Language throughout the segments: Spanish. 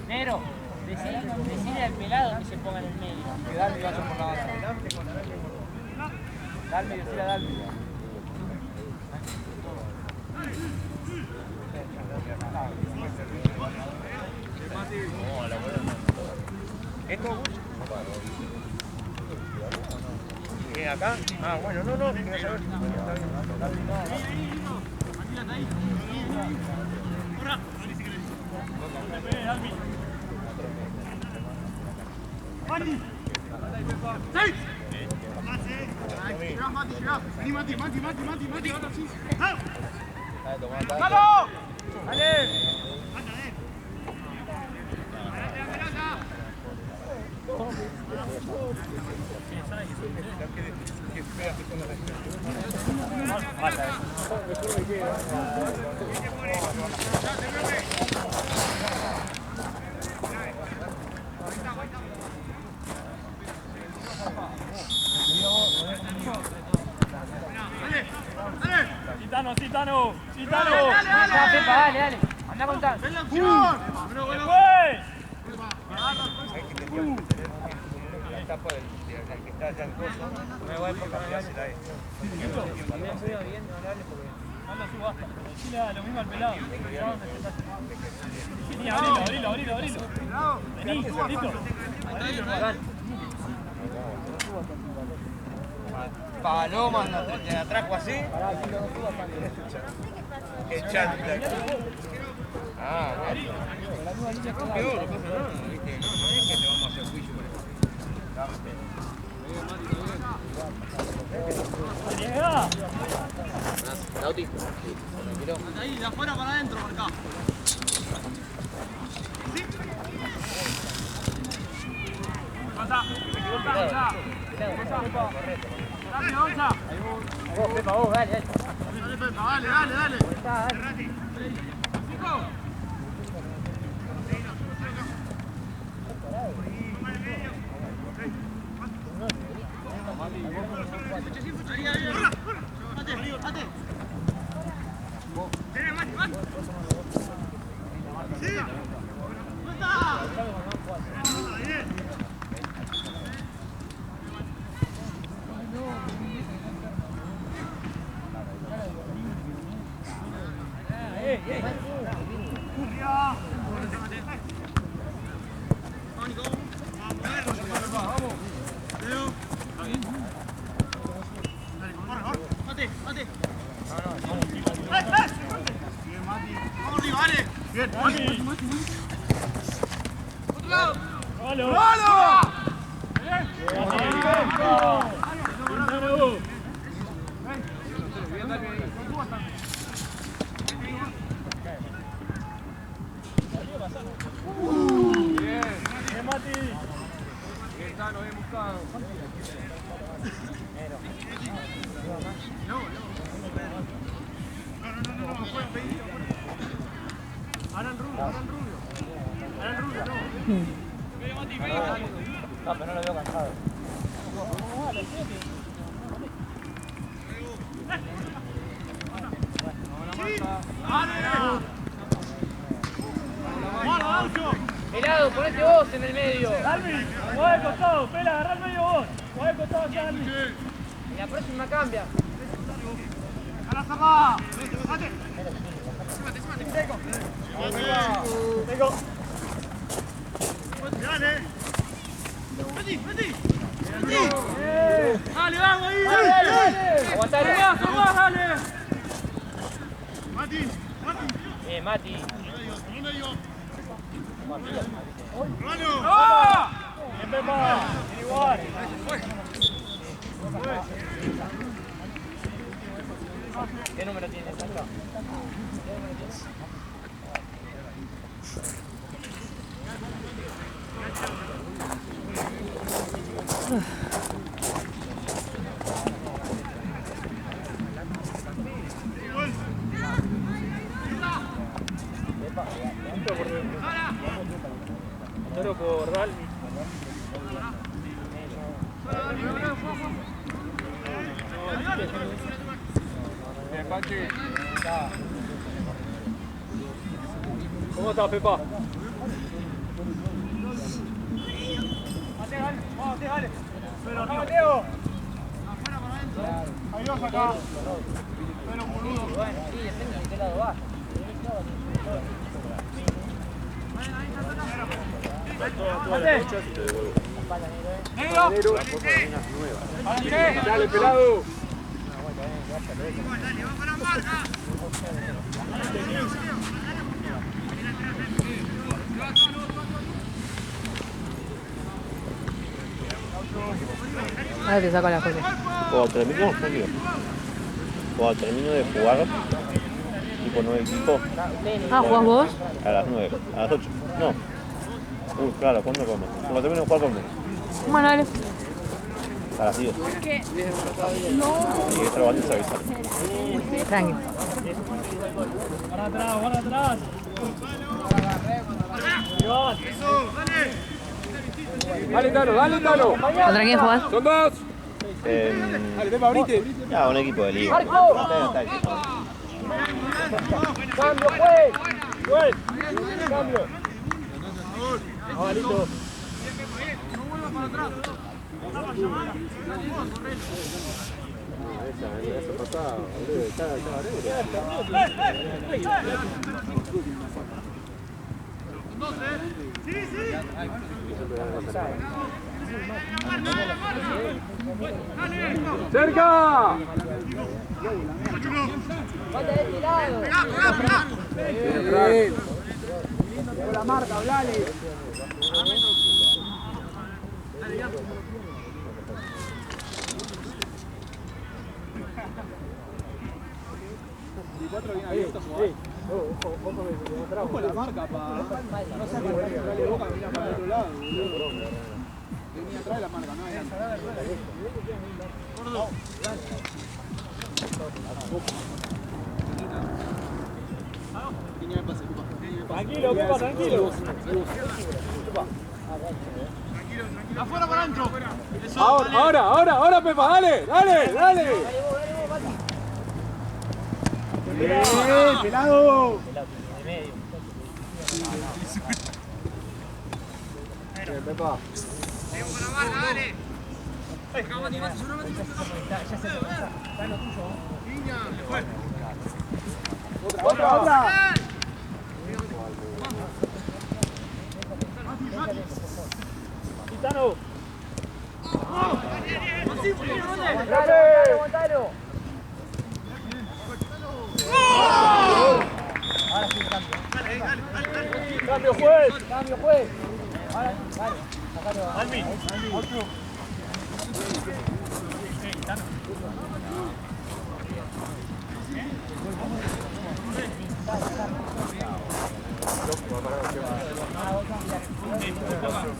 Nero, decide al pelado que se ponga en el medio. Que Dalmi vaya por la banda. Dalmi, decile a Dalmi. ¿Esto? ¿Acá? Ah, bueno, no. Quería saber. Citano. Dale. Anda con tal. La etapa del que está allá en coso. Me voy por cambiársela ahí. Anda su basta. Decile lo mismo al pelado. Vení, abrilo. Vení, listo. Paloma te atrajo así. Qué chanta. Ah, bueno. Peor, no pasa nada, ¿viste? No es que te vamos a hacer juicio por eso. ¡Llega! Nauti. Tranquilo. Ahí, de afuera para adentro, marcá. Pasa. Rápido, Onza. Vos, Pepa, vos, dale. Dale, Pepa, dale. No, pero no lo veo cansado. Pelado, ponete vos en el medio. Darwin, juega al costado, Pela, agarrá el medio vos. Juega al costado allá, Darwin. Y la próxima cambia. Dale, vamos ahí. Aguantale. Dale. Mati. Bien, Pepa. Igual. ¿Qué número tienes, Sandro? Toro por Dalmi. Bien, Pachi. ¿Cómo estás, Pepa? Dale. Pero no, Mateo. Ahí vas acá. Pero boludo. Bueno, sí, depende de qué lado vas. Dale, pelado. Ahora te saco las cosas. Cuando termino de jugar, tipo 9 equipos, Ah, ¿jugás vos? a las 9, a las 8. No. Claro, ¿cuándo comes? Cuando termino de jugar, comes. Bueno, dale. A las 10. Y esto lo van a avisar. Tranqui. Para atrás. Dale, Tano. ¿Contra quién jugás? Son dos. Dale, Tepa, abrite. Ya, un equipo de liga. Cambio, juez. Cambio. Ah, listo. ¡Cerca! ¡Vete de este lado! La marca, hablale. Ojo la marca, no sé por qué dale Boca venía para el otro lado, boludo. Venía atrás de la marca, no adelante. Tranquilo, Pepa, tranquilo. Afuera para adentro. Ahora, Pepa, dale. Pelado. Bien, Pepa. Otra. Gitano. Gonzalo. Cambio juez. Ahora, dale. Alvin.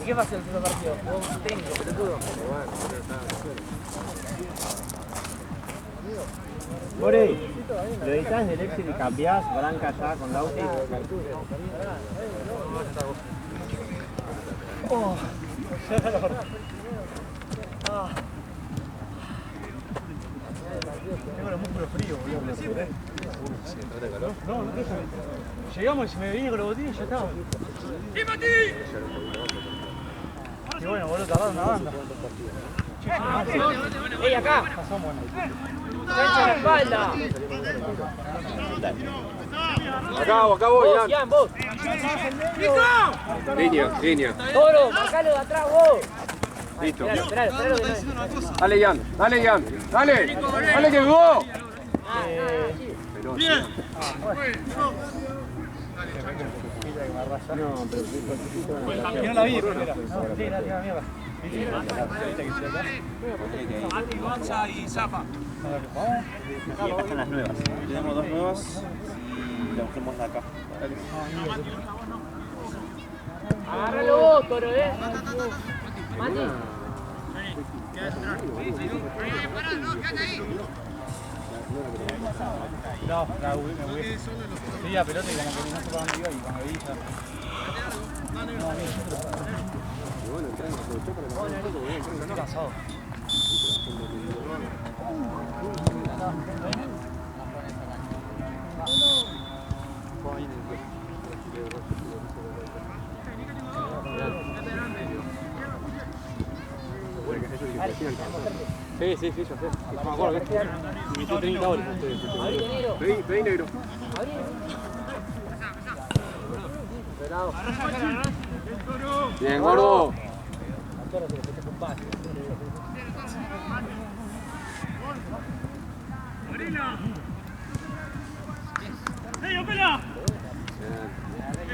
¿Qué pasó el segundo partido? Un técnico, pelotudo. Ore, lo editas del Excel y cambiás Branca ya con Lauti. Tengo los músculos fríos, boludo. No, llegamos y me vine con los botines y ya estaba. Y bueno, boludo, tardaron una banda. ¡Ey, acá! ¡Cancha la espalda! Acá voy, Vos, Ian, vos. Línea. Toro, marcalo de atrás, vos. Listo. Esperalo que no. Dale, Ian. Dale que jugó. Bien. No, pero Que no la vi primera. Sí, la mierda. y acá están las nuevas. Tenemos dos nuevas y la busquemos acá. Agárralo vos, Toro, Mati. No, me voy. Sí, la pelota y como que no sé para dónde iba y cuando vi ya. Estoy cansado. Sí, yo sé. Me acuerdo que metió 30 goles ustedes. Pedí negro. Bien, gordo.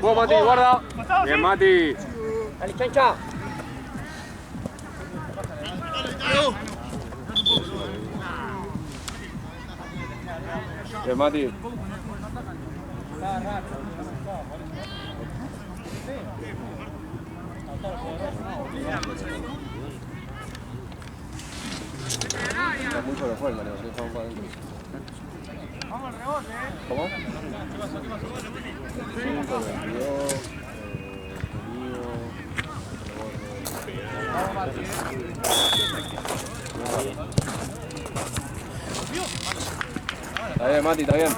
Vos, Mati, guarda. Bien, Mati. Dale, chancha. Bien, Mati. Está muy por afuera, Mario. Vamos para adentro. Vamos al rebote, ¿Cómo? ¿Qué pasó? 5, 22, Está bien, Mati, está bien.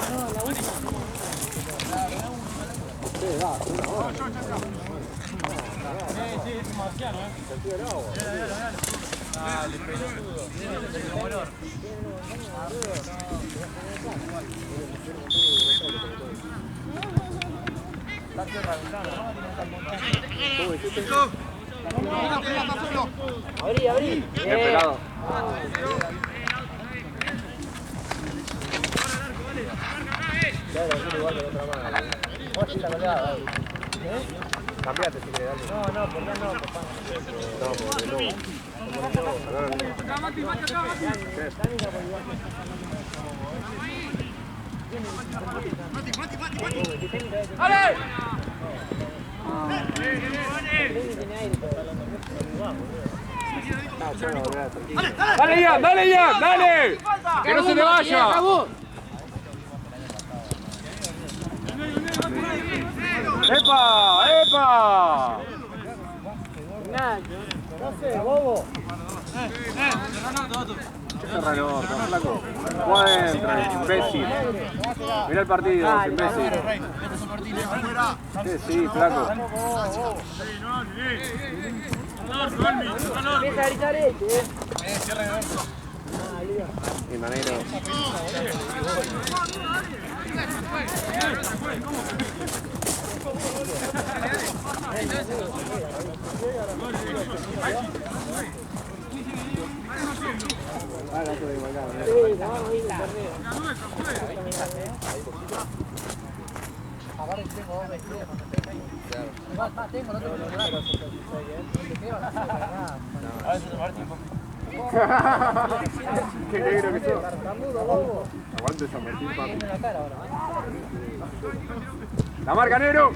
Sí, es marciano, Dale, pelotudo. Abrí. Bien pelado. Cambiate si querés, dale. No, ¿por qué no, papá? No, porque no. ¡Dale! Dale, Ian, dale. Que no se te vaya. ¡Epa! ¿Qué haces, bobo? Cerralo, flaco. Vos adentro, imbécil. Mirá el partido, imbécil. Sí, flaco. Empieza a gritar Mi manero. Qué negro que sos. Aguante San Martín, papi. La marca, negro.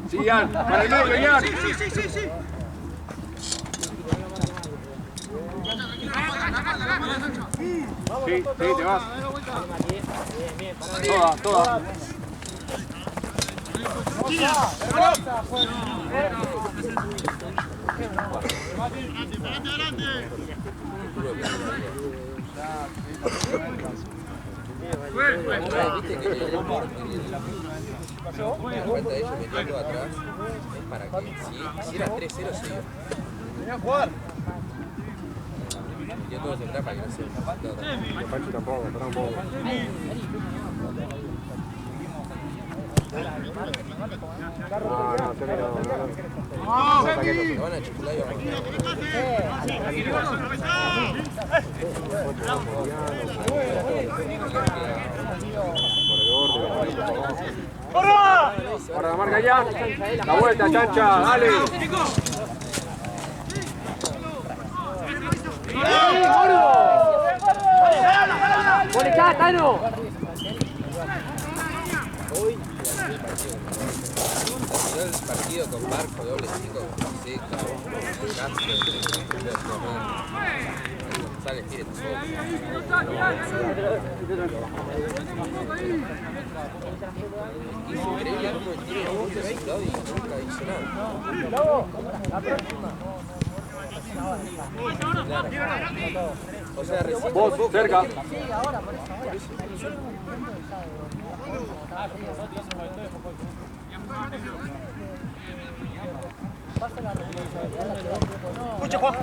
Sí, Ian. Para el medio, Ian. Sí, te vas. Toda. Viste que le falta de ellos metiendo atrás es para que si hiciera 3-0 sí. Venía a jugar. Yo todo se para que no se Pancho tampoco, tampoco. No, se mira. lo van a chupular y Para la marca ya. La vuelta, chancha, dale. ¡Conectá, Tano! el partido con Barco, doble 5, Seca, Castro, González tiene Es increíble cómo tiene mucho resultado y nunca hizo nada. Claro. O sea, recién vos, cerca. Escucha, Juan.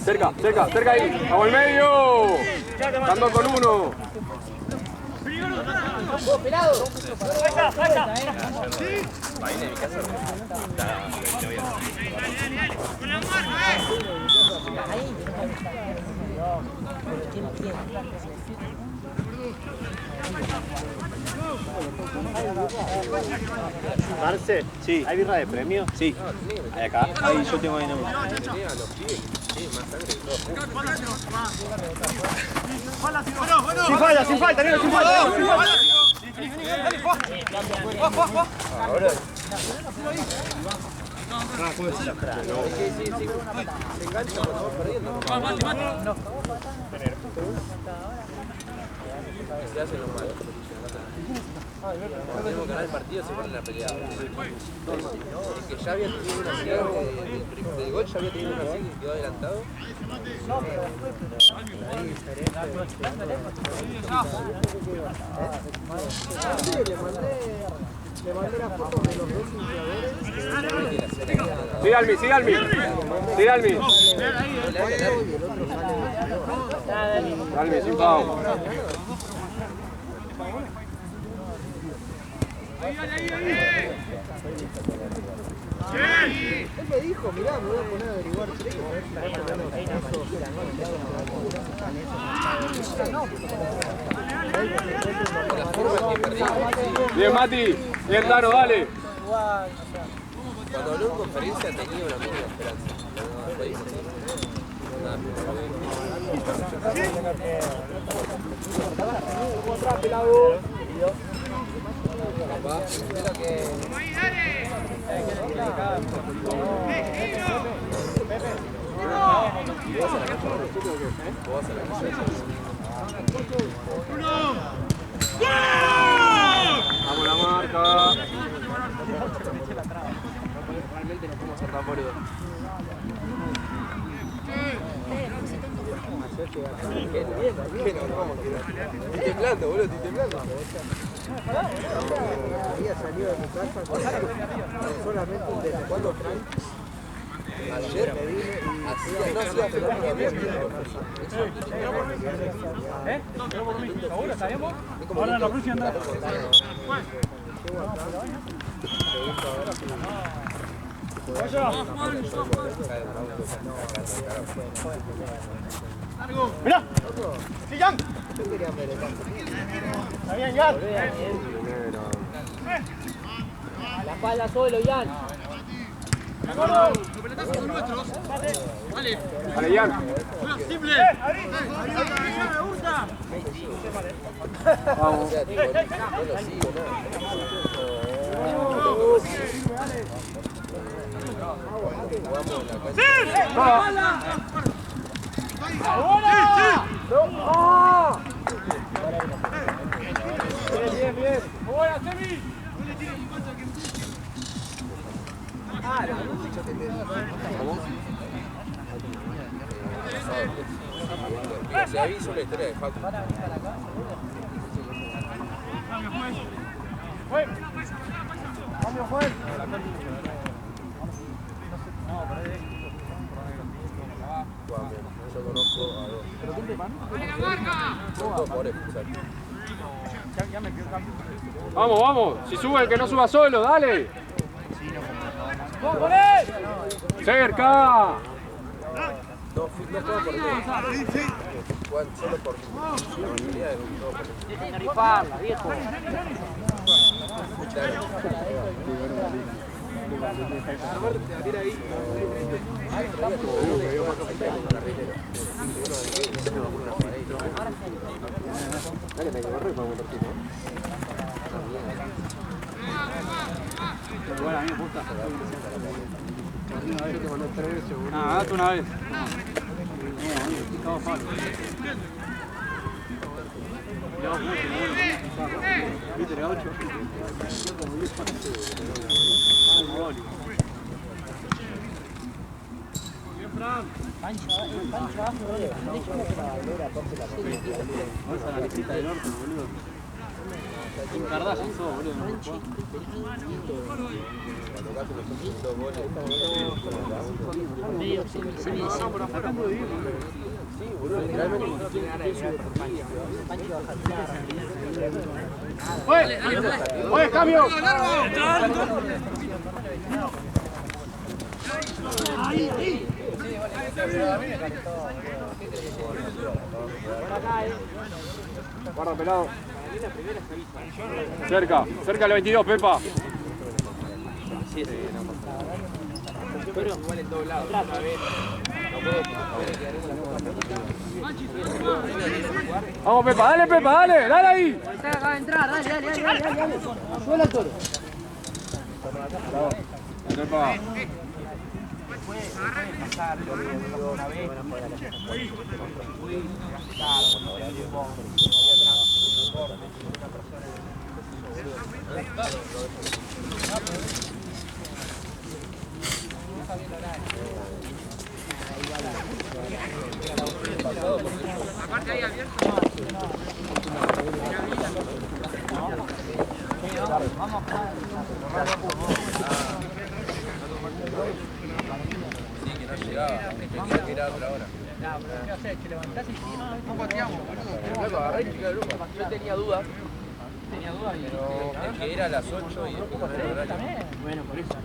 Cerca ahí. Vamos al medio. Dando con uno. ¡Pelado! Baile de mi casa. Marce, sí. ¿Hay birra de premio? Sí. ¿Hay acá? Ahí yo tengo ahí nomás. Sin falta, negro, sin falta. Ahora. ¿Cómo es esa frase? Sí. Se engancha cuando vamos perdiendo. Se hacen los malos. Cuando tenemos que ganar el partido se ponen a pelear. El que ya había tenido una ciega del gol, ya había tenido una ciega y quedó adelantado. Le mandé la foto de los dos infladores. Sí, Almi. Almi, sin pau. Él me dijo, mirá, me voy a poner a averiguar. Bien, Mati. Bien, Tano, dale. Cuando habló en conferencia tenía una mínima esperanza. Papá, espero que... Vamos la marca. Realmente no podemos ser tan boludos. ¿Qué no? ¿Cómo que no? Estoy temblando, boludo, estoy temblando. Había salido de mi casa con solamente un desde cuando Frank. Ayer me vine y no hacía feliz ni había tiempo. ¿Eh? ¿No por mí? ¿Seguro? ¿Sabemos? Ahora la Rusia anda. ¡Mirá! ¡Sí, Jan! Yo quería ver el campo. ¡Está bien, Jan! La espalda solo, Jan. ¡Los pelotazos son nuestros! ¡Vale! Vale, Jan. ¡Simple! Vamos. Bien, bien. ¡Buena, Semi! Se aviso la historia de Facu. Cambio, juez. Yo conozco a dos. ¿Pero quién te manda? Son todos jugadores futsal. Ya me quedo cambio. Vamos, vamos. Si sube el que no suba solo, dale. ¡Vamos con él! ¡Cerca! No juegan por mí. Juegan solo por mí. La mayoría de todo por mí. Tienes que rifarla, viejo. Bueno, a mí me gusta. Ah, date una vez. Vamos a la visita del norte, boludo. Kim Kardashian sos, boludo. ¡Oye, cambio! Guarda, pelado. Cerca, cerca del 22, Pepa. Igual en todos lados. Vamos, Pepa, dale, dale ahí. Acaba de entrar, dale. Suela el toro. Pepa. Sí, que no llegaba. Pensé que era otra hora. ¿Qué haces? ¿Te levantás y no pateamos, Yo tenía dudas. Pero es que era a las 8 y después pasó el horario. Bueno, por eso.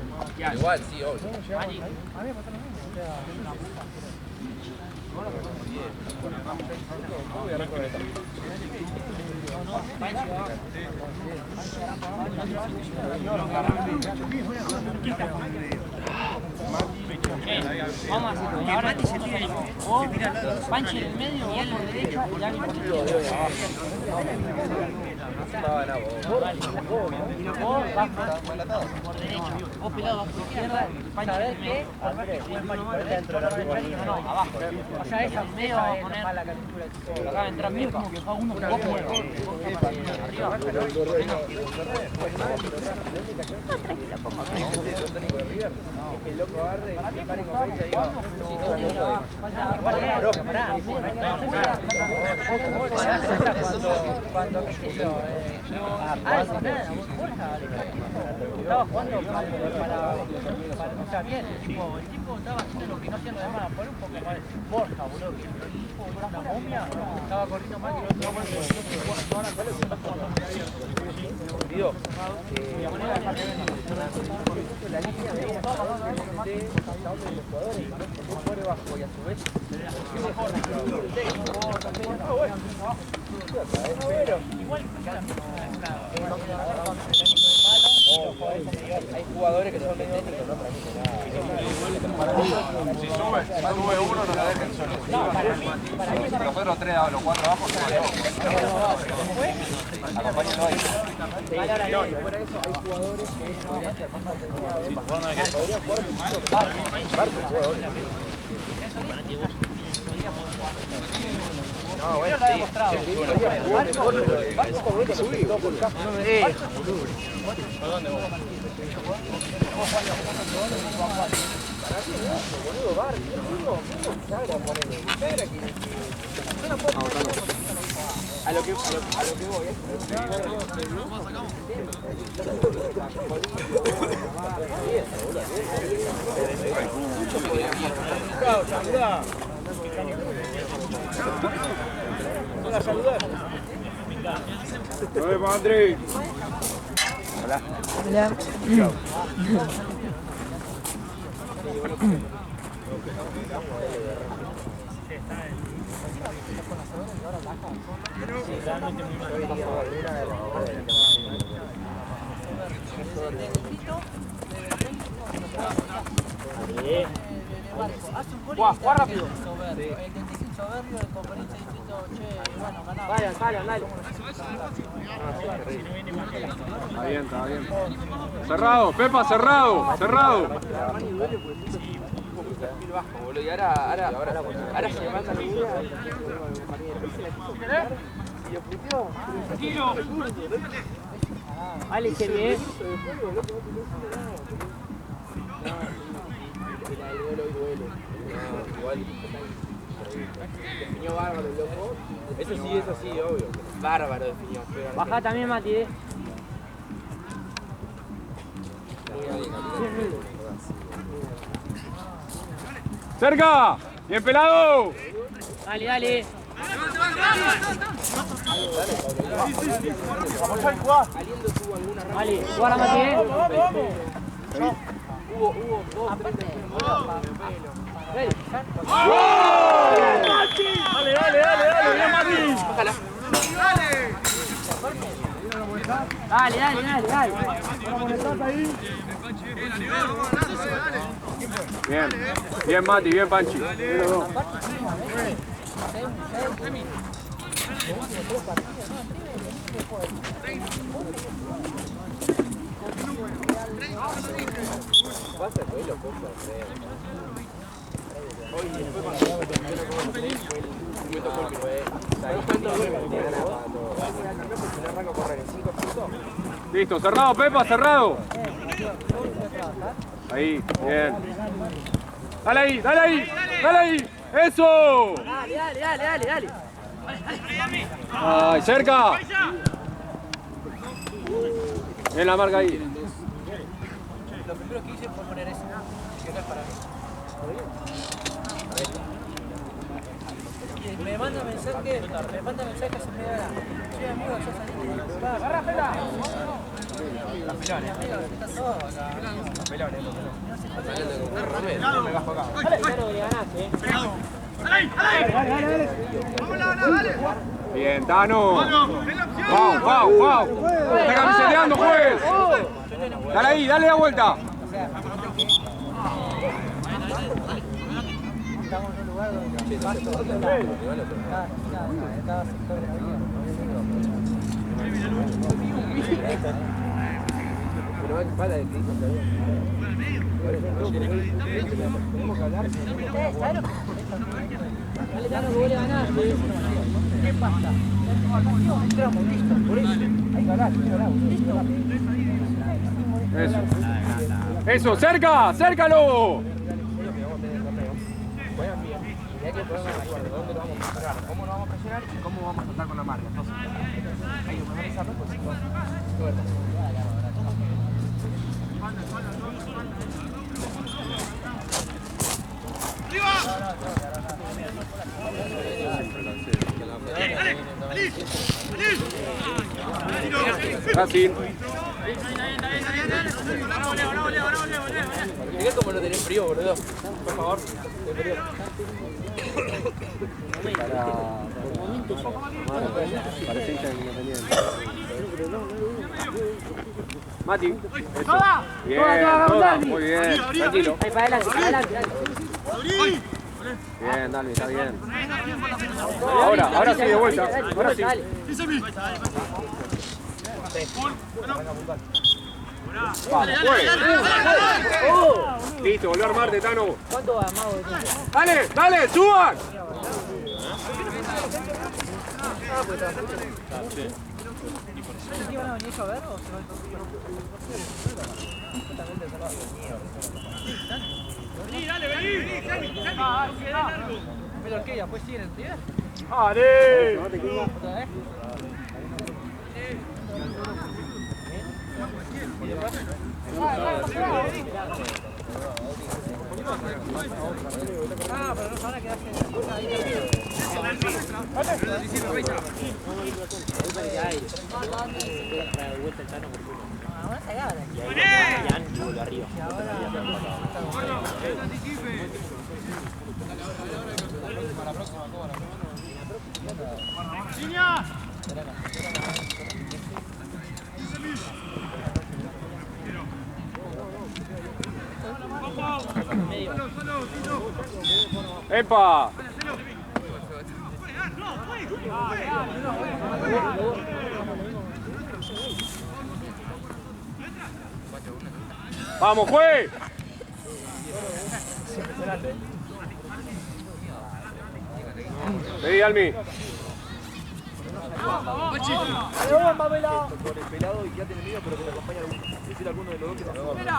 Igual, sí, obvio. Vamos a hacer ahora Panchi en el medio, vos por derecha y alguien por izquierda. encima va a ganar vos. Vos vas por derecha. Vos pelado vas por izquierda. ¿Sabés qué? No, abajo. O sea, esa medio va a poner. Acá va a entrar bien como que fue uno que vos arriba. Que el loco agarre y se pare con fecha y diga, cuando qué sé yo, estaba jugando para no estar bien, el tipo estaba haciendo lo que no hacían los demás, por un poco mal, Borja, boludo, que el tipo era una momia, estaba corriendo más que el otro, digo, la línea de hasta dónde los jugadores por debajo y a su vez hay jugadores que son medio técnicos, no para mí Si sube uno no la dejen solo. Después los 3 los 4 abajo se van acompáñenlo ahí. fuera de eso hay jugadores que podrían ser más no, bueno, sí. ¿Para dónde vos? Boludo, a lo que voy, hola, saludar. ¡Hola, Andrés! Hola. Hola. Juega rápido. Vayan, dale. Está bien. Cerrado, Pepa, cerrado. Y ahora se manda la línea. Vale, que bien. Igual. Definió bárbaro el loco. Eso sí, obvio. Bárbaro definió. Baja también, Mati. ¡Cerca! ¡Bien pelado! Dale. Vale, guarda, Mati. Hubo 2, 3 Dale, bien Mati. Ojalá. Dale. Bien Mati, bien Panchi. Pasa que hoy lo puedo hacer. Hoy después cuando me tocó el que Listo, cerrado, Pepa, cerrado. Ahí, bien. Dale ahí. ¡Eso! Dale. ¡Ay, cerca! Bien la marca ahí. Lo primero que hice fue poner ese, que no es para mí. Me manda mensaje hace media hora. Che, amigo, ya salí. ¡Agarra, pela! Las pelones. Estás solo acá. Las pelones. Me bajo acá. Claro que ganaste, Dale. Bien, Tano. ¡Wow! ¡Está camiseteando, juez! Dale ahí, dale la vuelta. Estamos en un lugar donde cada sector de la vida. Pero va la de que hizo ¿Qué pasa? Entramos, listo, por eso. Hay que ganar, listo. Eso. Eso, cerca, cércalo. Y hay que poner una acuerdo de dónde lo vamos a presionar, cómo lo vamos a presionar y cómo vamos a tratar con la marca. Entonces, hay que organizarlo por 5 años. Fácil. Mirá cómo lo tenés frío, boludo. Por favor. Parece hincha de Independiente. Mati. Eso. Bien, Toda, toda, Dani. muy bien. Tranquilo. Ahí para adelante, para adelante. Bien, Dani, está bien. Ahora sí, de vuelta. Ahora sí. Vamos, listo, volvió a armarte, Tano. ¿Cuánto va, Mago? Dale, dale, suban. ¿Qué van a venir a ver o se van a que después siguen el primer. ¡Ale! ¿Otra vez? Ah, pero no se van a quedar ¡Epa! ¡Vamos, juez! Vení, Almi. Con el pelado y quédate en el medio, pero que te acompañe alguno. Decir a alguno de los dos que te acompañe.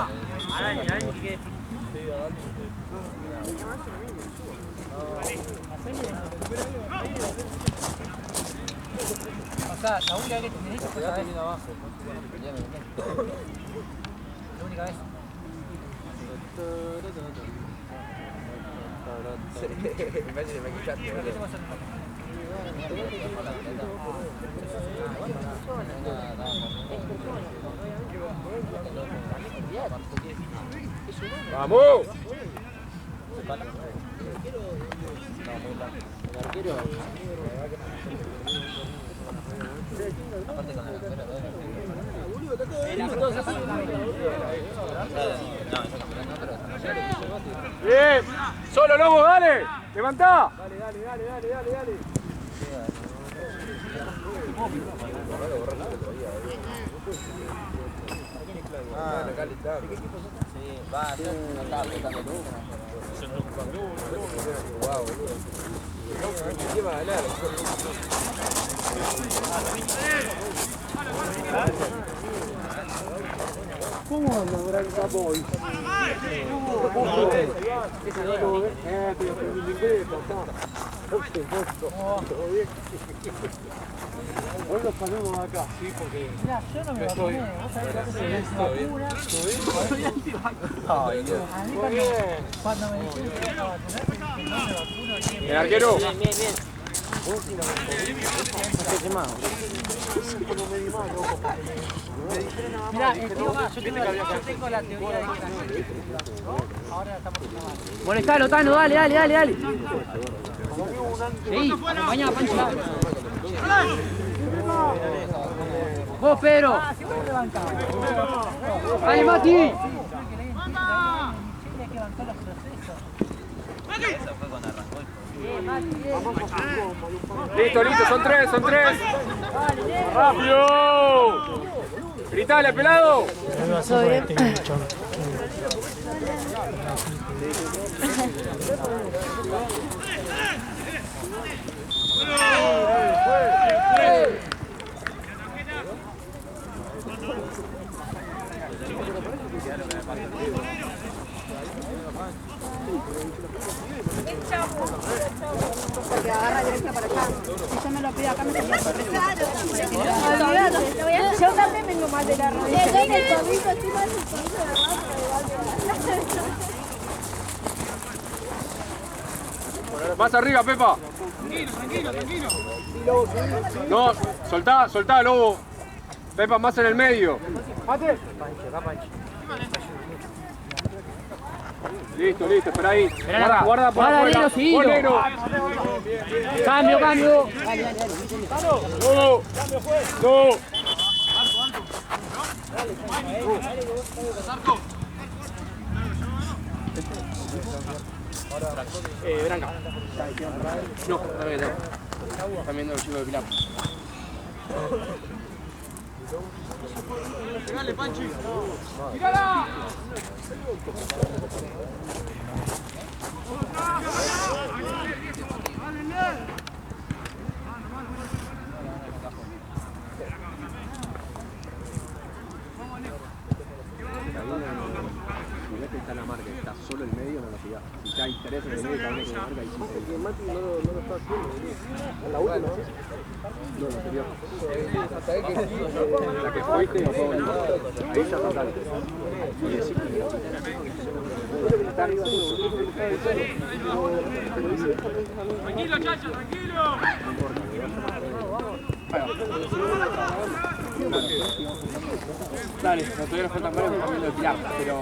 O sea, la única vez que te tenés que fue esa vez. La única vez. Me parece que me quitaste, ¿vale? ¡Vamos! Bien, solo Lobo, dale, levantá. Dale. Ah, acá le está. Sí, va a ser una tabla también. Wow, ¿qué va a ganar? ¿Cómo anda Branca Boy? Hoy los ponemos acá, sí, porque... Mirá, yo no me vacuné, vos sabés que hace la vacuna. A mí cuando me dijeron que iba a vacunar, que no me vacuno. El arquero. Bien. Mirá, yo tengo la teoría de que la gente, ¿no? Ahora estamos en la mano. Molestalo, Tano, dale. Sí, acompañá a Pancho. Vos, Pedro. Ah, si vos te bancás. Dale, Mati. Hay que bancar los procesos. Listo, listo, son tres, son tres. ¡Rápido! Gritale, pelado. Porque agarra directo para acá. Si yo me lo pido acá, me tenía que Claro. Yo también vengo mal de la rodilla. Le doy el tobillo, estoy mal del tobillo de rato. Más arriba, Pepa. Tranquilo, tranquilo. No, soltá, soltá, Lobo. Pepa, más en el medio. Listo, listo, espera ahí. Guarda, guarda por Guarda, afuera. Nero, seguilo. Nero. Cambio, cambio. No, no. Branca. No, no me quedo. Están viendo los chicos de Pilar. Pegale, Panchi. ¡Tirala! Está en la marca, está solo el medio, no lo sigas. Si hay interés en el medio, también que marca y si se... Mati no lo está haciendo, en la última, ¿sí? No, lo anterior. La que fuiste no fue bonita. Ahí está total. Y decir que está arriba Tranquilo, chacho, tranquilo. no importa. Dale, no todavía nos faltan varios que están viendo el Pilar, pero...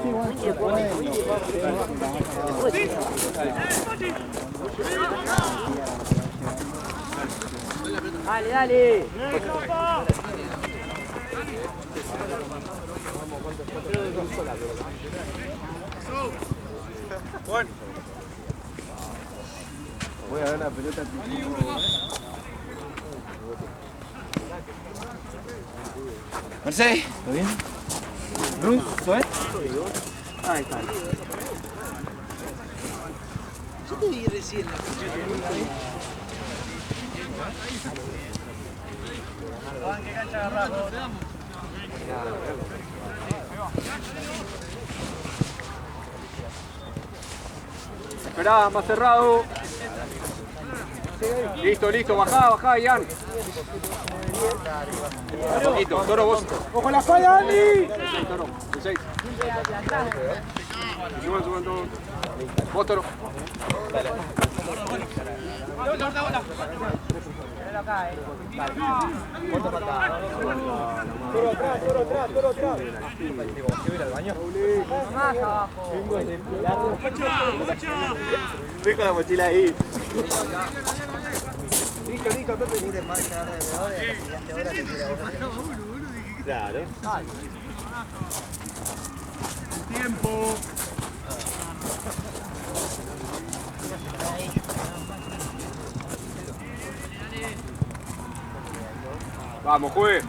Dale, dale. Bueno. Voy a ver la pelota. Mercedes, ¿todo bien? Bruce, ¿todo bien? Ahí está. Yo te vi recién la ¿Qué cancha agarrás? Esperá, más cerrado. Listo, listo, bajá, bajá, Ian. Un poquito, Toro, vos. ¡Ojo la espalda, Andy! Toro, el 6. Suban, suban todos. Vos, Toro. Toro atrás. Más abajo. Dejo la mochila ahí. Listo, Pepe. Mire, marcha alrededor de la hora que quiera. Claro. Tiempo. Vamos, juegue.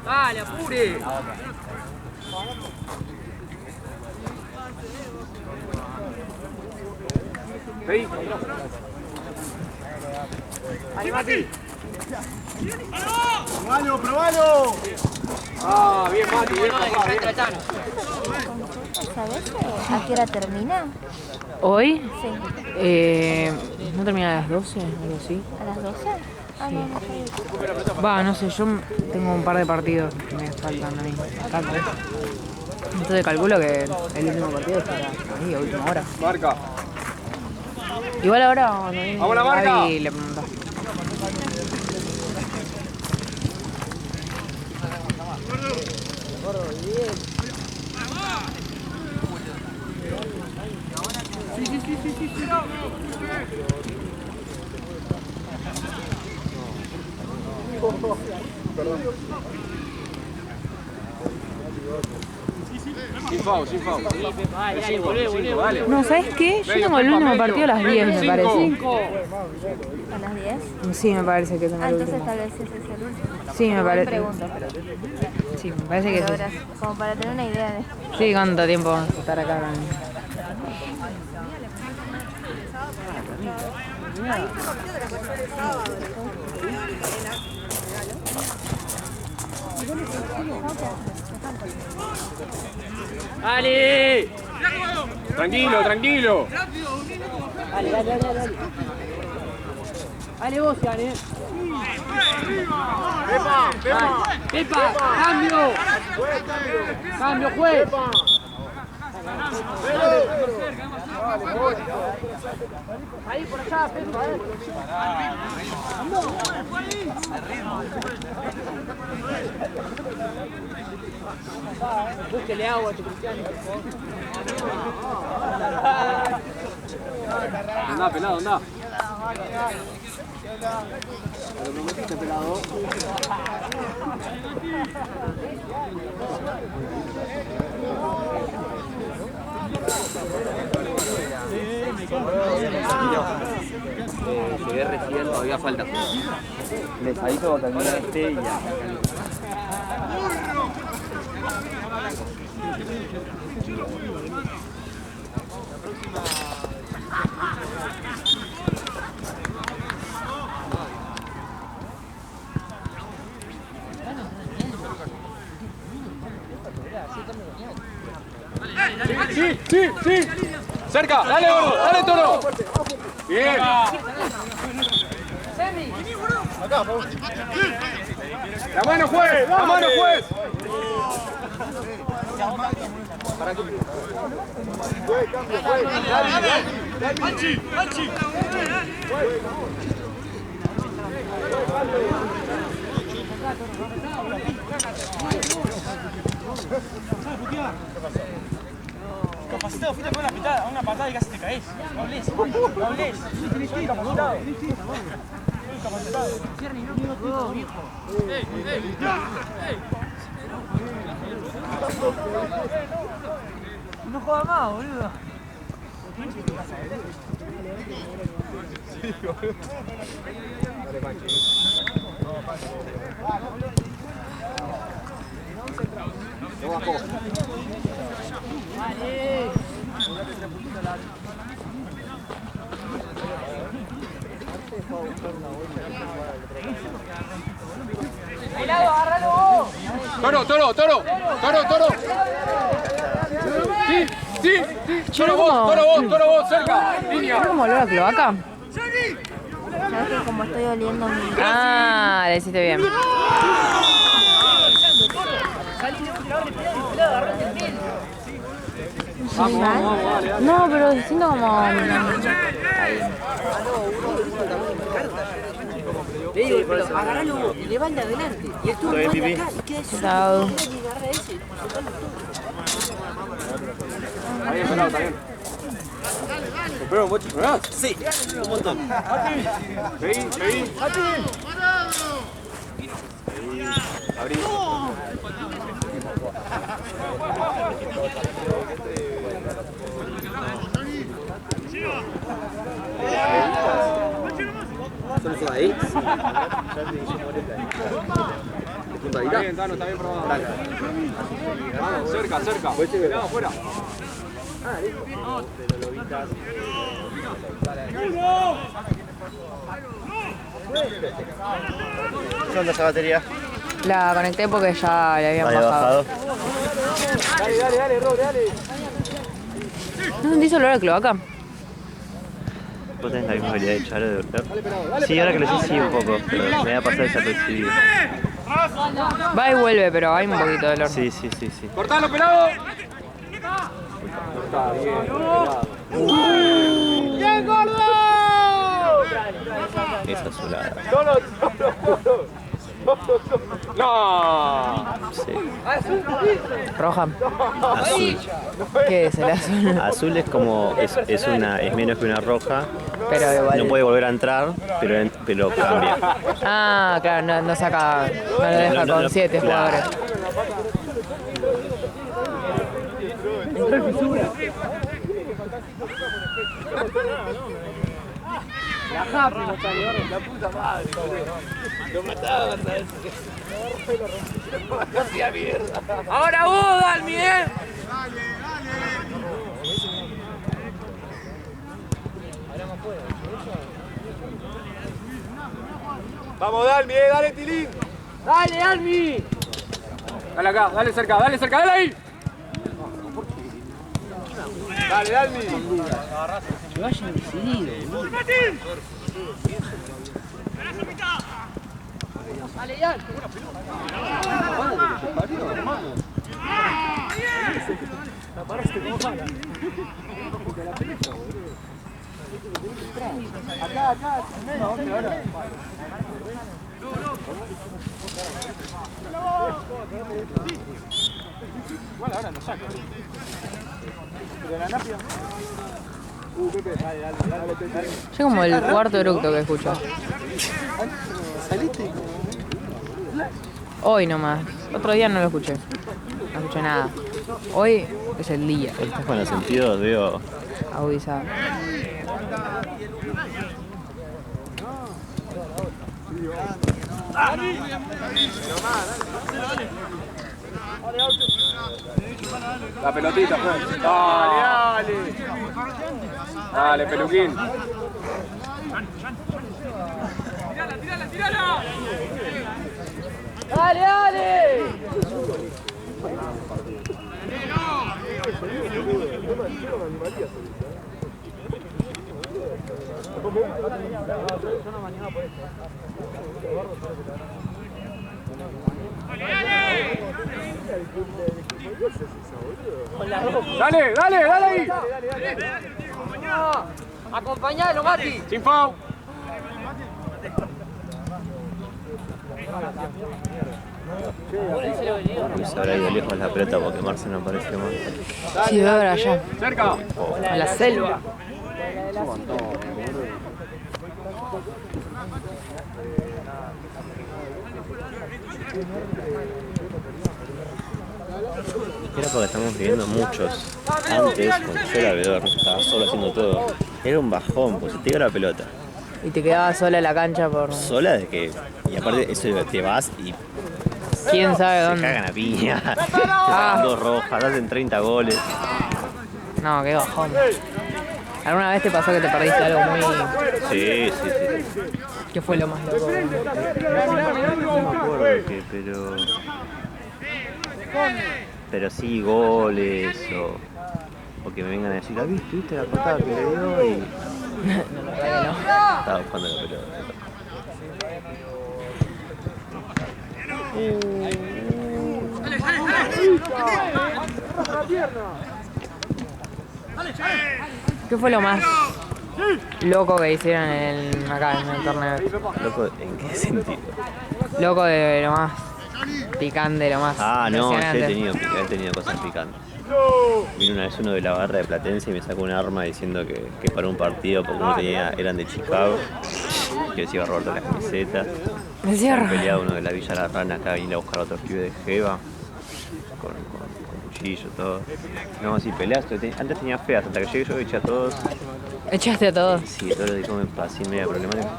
Dale, apure. Ahí. Ahí, Mati. ¡Probalo! Ah, bien, Mati, bien, papá, bien. ¿Sabes a qué hora termina? ¿Hoy? Sí. ¿No termina a las 12? Algo así. ¿A las 12? Ah, no, no sé. Va, no sé, yo tengo un par de partidos que me faltan a mí. Acá, ¿ves? Entonces calculo que el último partido es para ahí, a última hora. Marca. Igual ahora cuando viene ¡Vamos, la marca! Gaby le pregunto. Sin foul, sin foul. Dale, dale, volvé. No, ¿sabes qué? Yo tengo el último partido a las 10, me parece. ¿A las 10? Sí, me parece que tengo Ah, el entonces último. tal vez ese es el último. Sí, me parece. Pregunta, pero Sí, me parece que sí. horas, como para tener una idea de... Sí, ¿cuánto tiempo vamos a estar acá? ¡Dale! Tranquilo, tranquilo. Dale, dale, dale, dale. Dale vos, Jan, ¡Pepa! ¡Cambio! ¡Cambio, juez! Ahí, por allá, Pepa, Búsquele agua a tu Cristiano, por favor. Andá, pelado, andá. Te lo prometiste, pelado. Llegué recién, todavía falta. Les aviso cuando termine este y ya. Sí, sí, sí. Cerca, dale, Gordo, dale, Toro. Bien. La mano, juez, la mano, juez. Capacitado, fuiste con una patada y casi te caes. No hables, no hables. Soy capacitado. Soy capacitado. No jodas más, boludo. No bajó. ¡Pelado, agárralo vos! Toro, Toro, Toro, Toro, Toro. Sí, sí, sí. Toro vos, cerca. Línea. ¿Es como olor a cloaca? ¿Sabes que como estoy oliendo mi... Ah, le hiciste bien. ¿Muy mal? No, pero siento como... Le digo, pero agárralo y le van de adelante. Y estuvo Soy mal de pipí. acá y queda eso. Chao. Está bien, pelado, está bien. Espero, vos chicos. Sí, un montón. Seguí, seguí. Abrí. ¿Solo son ahí? Está bien, Tano, está bien probado. Vamos, cerca, cerca. Cuidado, afuera. ¿Qué onda esa batería? La conecté porque ya le habían Había bajado. Dale, dale, dale, Ro, dale. ¿No sentís olor a cloaca? ¿Vos tenés la misma habilidad de echar o de golpear? Sí, ahora que lo sé, sí, un poco, pero me va a pasar desapercibido. Va y vuelve, pero hay un poquito de olor. Sí, sí, sí, sí. ¡Cortalo, pelado! Está bien, pelado. ¡Bien, gordo! Esa azulada. ¡No! Sí. Roja. Azul. ¿Qué es el azul? Azul es como, es menos que una roja. Pero igual. No puede volver a entrar, pero cambia. Ah, claro, no saca. No lo deja No, con 7 claro. jugadores. Entró en fisura. La Happy no salió, la puta madre. Lo mataban, ¿sabes? Lo hacía mierda. Ahora vos, Dalmi, Vamos, Dalmi, dale, Tilín. Dale, Dalmi. Dale acá, dale cerca, dale ahí. Dale, Dalmi. Que vayan decididos. Dale, ya. La paraste como para. Acá, menos, hombre, ahora. Igual ahora no saca. Pero la napia. Pepe, dale, Pepe. Yo como el cuarto eructo que escucho. ¿Saliste? Hoy nomás. Otro día no lo escuché. No escuché nada. Hoy es el día. Estás con los sentidos, veo. Agudizado. La pelotita, pues. Dale. Dale, peluquín. ¡Tírala! ¡Dale! Dale ahí. Acompañalo, Mati. Sin foul. Uy, se habrá ido lejos la pelota porque Marce no aparece más. Sí, ahora allá. Cerca. A la selva. Era porque estamos viviendo muchos. Antes, cuando yo era alrededor, estaba solo haciendo todo. Era un bajón, pues se te iba la pelota. Y te quedabas sola en la cancha por... Sola de que... Y aparte eso te vas y... ¿Quién sabe Se dónde? cagan a piña. Te sacan 2 rojas, hacen 30 goles. No, qué bajón. ¿Alguna vez te pasó que te perdiste algo muy... Sí. ¿Qué fue lo más loco? No me acuerdo qué, pero sí goles o que me vengan a decir, ¿viste la patada que le dio? Y No, la verdad que no. estaba buscando la pelota. ¿Qué fue lo más loco que hicieron acá en el torneo? ¿Loco en qué sentido? Loco de lo más picante, lo más Ah, no, yo impresionante. he tenido cosas picantes. Vino una vez uno de la barra de Platense y me sacó un arma diciendo que para un partido, porque uno eran de Chicago, que les iba a robar todas las camisetas. Me cierro. Peleado uno de la Villa La Rana acá, vine a buscar a otros pibes de Jeva, con cuchillo, todo. No, sí, peleas, antes tenía feas, hasta que llegué yo eché a todos. ¿Echaste a todos? Sí, todo lo que comen así media problemática,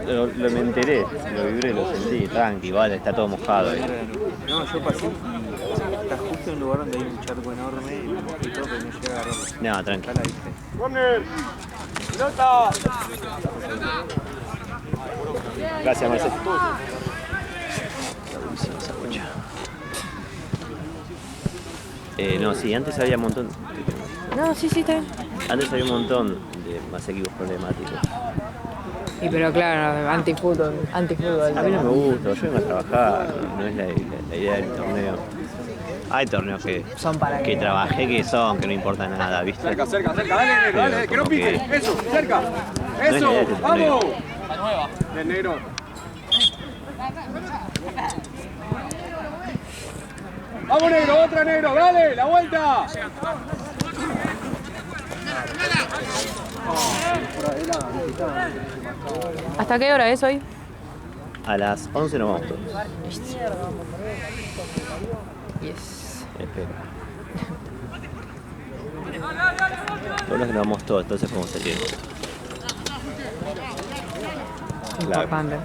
lo me enteré, lo vibré, lo sentí, tranqui, vale, está todo mojado ahí. No, yo pasé y está justo en un lugar donde hay un charco enorme y me mojé todo, pero no llega a agarrarlo. No, tranqui. Acá la viste. ¡Corner! ¡Pelota! Gracias, Marcelo. Esa concha. No, sí, antes había un montón. No, sí, está bien. Antes había un montón de más equipos problemáticos. Y pero claro, antifútbol. A mí no me gusta, yo vengo a trabajar, no es la idea del torneo. Hay torneos que Son para que trabajé que no importa nada, ¿viste? Cerca, dale, negro, dale, que no Como pique. que- Eso, cerca. No es la Eso, idea del torneo. vamos. Del negro. Vamos, negro, otra negro, dale, la vuelta. ¿Hasta qué hora es hoy? A las 11 nos vamos todos. Yes. Espero. Lo bueno es que nos vamos todos, entonces podemos salir. Claro. Importante.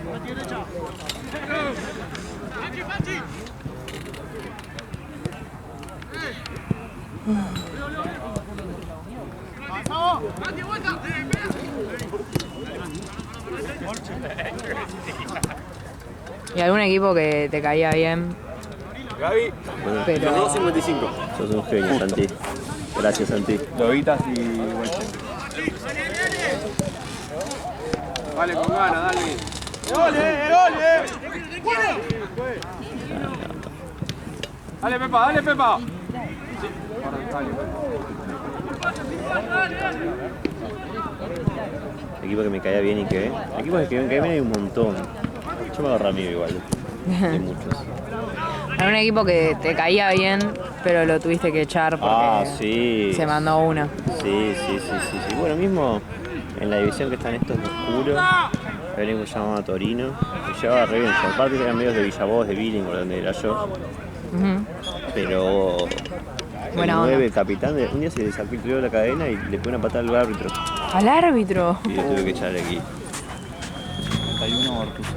¿Y algún equipo que te caía bien? Gaby, Pero... 2.55. Sos un genio, Santi. Gracias, Santi. Lobitas y Welcher. Dale con ganas, dale. Dale, Pepa, dale, Pepa. Equipo que me caía bien y que... Equipos que me caían bien hay un montón. Yo me agarro a mí igual. Hay muchos. Algún equipo que te caía bien, pero lo tuviste que echar porque sí. se mandó una. Sí. Bueno, mismo en la división que están estos de oscuro, había uno que se llamaba Torino, que llevaba re bien. Aparte eran medios de Villavoz, de Billing, o donde era yo. Pero el Buena 9, onda. el capitán, un día se le sacó la cadena y le pegó una patada al árbitro. ¿Al árbitro? Y lo tuve que echar aquí. 31 Ortiz.